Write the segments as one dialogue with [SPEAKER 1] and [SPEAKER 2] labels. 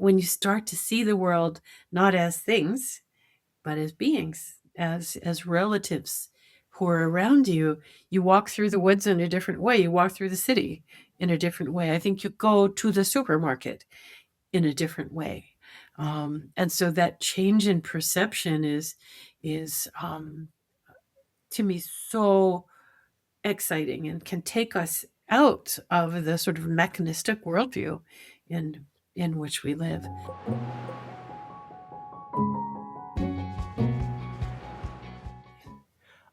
[SPEAKER 1] when you start to see the world not as things, but as beings, as relatives who are around you, you walk through the woods in a different way. You walk through the city in a different way. I think you go to the supermarket in a different way. And so that change in perception is to me so exciting and can take us out of the sort of mechanistic worldview in in which we live.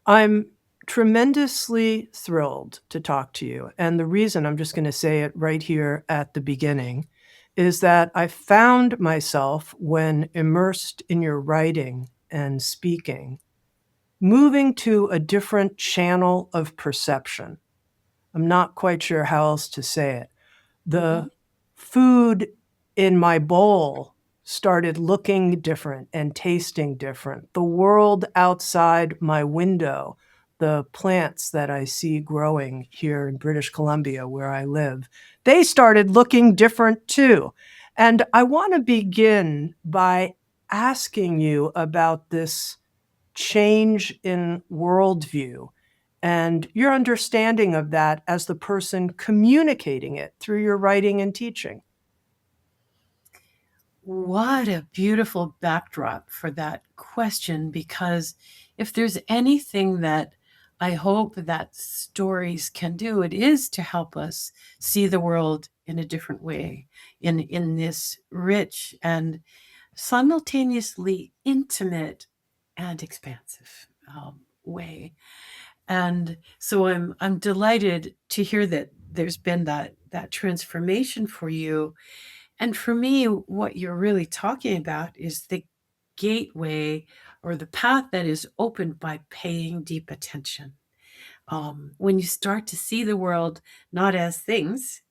[SPEAKER 2] I'm tremendously thrilled to talk to you. And the reason, I'm just going to say it right here at the beginning, is that I found myself, when immersed in your writing and speaking, moving to a different channel of perception. I'm not quite sure how else to say it. The food in my bowl started looking different and tasting different. The world outside my window, the plants that I see growing here in British Columbia, where I live, they started looking different too. And I want to begin by asking you about this change in worldview and your understanding of that as the person communicating it through your writing and teaching.
[SPEAKER 1] What a beautiful backdrop for that question, because if there's anything that I hope that stories can do, it is to help us see the world in a different way, in this rich and simultaneously intimate and expansive way. And so I'm delighted to hear that there's been that transformation for you. And for me, what you're really talking about is the gateway or the path that is opened by paying deep attention. When you start to see the world not as things,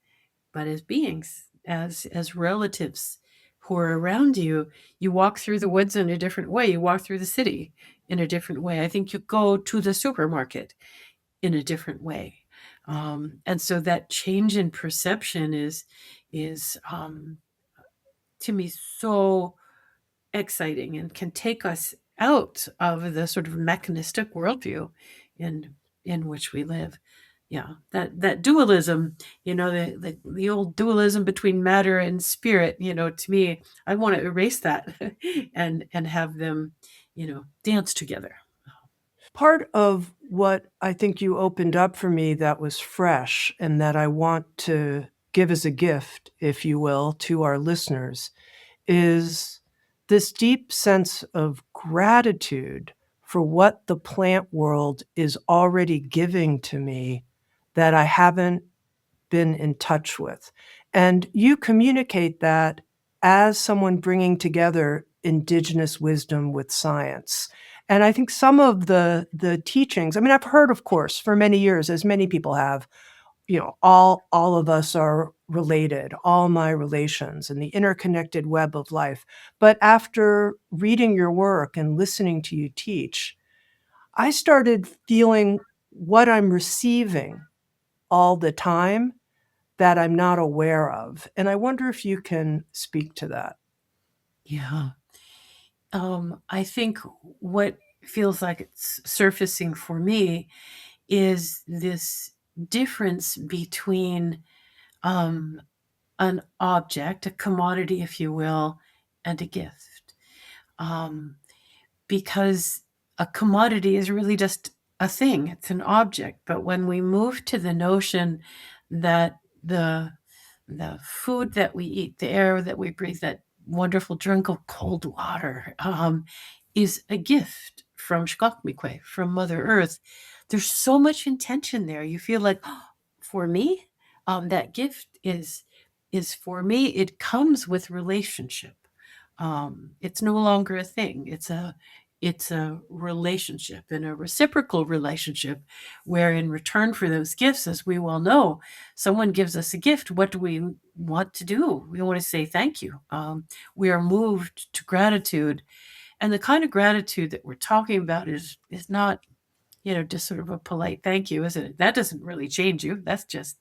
[SPEAKER 1] but as beings, as relatives who are around you, you walk through the woods in a different way. You walk through the city in a different way. I think you go to the supermarket in a different way. And so that change in perception is to me so exciting and can take us out of the sort of mechanistic worldview in in which we live. Yeah, that dualism, the old dualism between matter and spirit, to me, I want to erase that and have them, dance together.
[SPEAKER 2] Part of what I think you opened up for me that was fresh and that I want to give as a gift, if you will, to our listeners is this deep sense of gratitude for what the plant world is already giving to me that I haven't been in touch with. And you communicate that as someone bringing together Indigenous wisdom with science. And I think some of the teachings, I mean, I've heard, of course, for many years, as many people have, all of us are related, all my relations, and the interconnected web of life. But after reading your work and listening to you teach, I started feeling what I'm receiving all the time that I'm not aware of. And I wonder if you can speak to that.
[SPEAKER 1] Yeah. I think what feels like it's surfacing for me is this difference between um, an object, a commodity, if you will, and a gift. Um, because a commodity is really just a thing, it's an object. But when we move to the notion that the food that we eat, the air that we breathe, that wonderful drink of cold water, is a gift from Shkaakmiikwe, from Mother Earth. There's so much intention there. You feel like, oh, for me, that gift is for me. It comes with relationship. It's no longer a thing. It's a relationship, and a reciprocal relationship, where in return for those gifts, as we well know, someone gives us a gift. What do we want to do? We want to say thank you. We are moved to gratitude, and the kind of gratitude that we're talking about is not, just sort of a polite thank you, isn't it? That doesn't really change you. That's just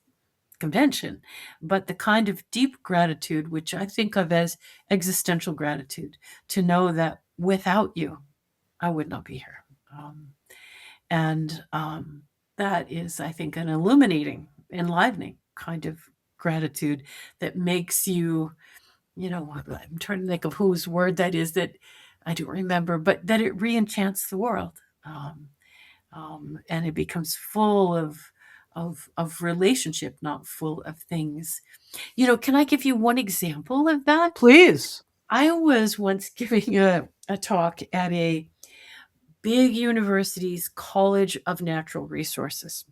[SPEAKER 1] convention, but the kind of deep gratitude, which I think of as existential gratitude, to know that without you, I would not be here. And that is, I think, an illuminating, enlivening kind of gratitude that makes you, I'm trying to think of whose word that is that I don't remember, but that it re-enchants the world. And it becomes full of relationship, not full of things. Can I give you one example of that?
[SPEAKER 2] Please.
[SPEAKER 1] I was once giving a talk at a big university's College of Natural Resources.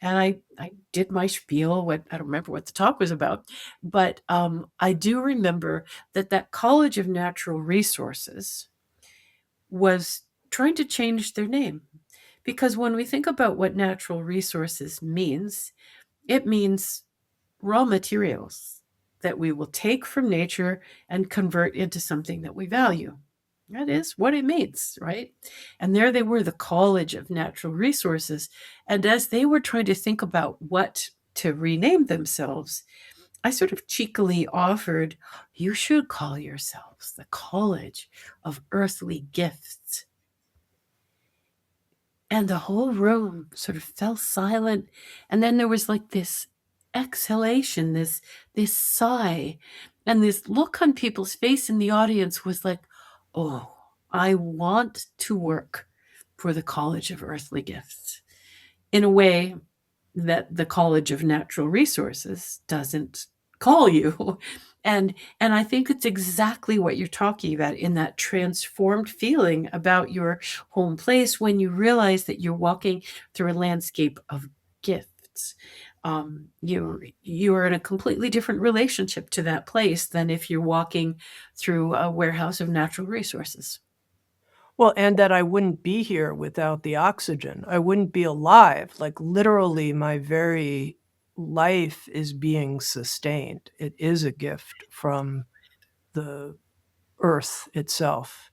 [SPEAKER 1] And I did my spiel. I don't remember what the talk was about, but I do remember that College of Natural Resources was trying to change their name. Because when we think about what natural resources means, it means raw materials that we will take from nature and convert into something that we value. That is what it means, right? And there they were, the College of Natural Resources. And as they were trying to think about what to rename themselves, I sort of cheekily offered, you should call yourselves the College of Earthly Gifts. And the whole room sort of fell silent. And then there was like this exhalation, this sigh, and this look on people's face in the audience was like, oh, I want to work for the College of Earthly Gifts in a way that the College of Natural Resources doesn't call you. And I think it's exactly what you're talking about in that transformed feeling about your home place when you realize that you're walking through a landscape of gifts. You're in a completely different relationship to that place than if you're walking through a warehouse of natural resources.
[SPEAKER 2] Well, and that I wouldn't be here without the oxygen. I wouldn't be alive. Like, literally, my very life is being sustained. It is a gift from the earth itself.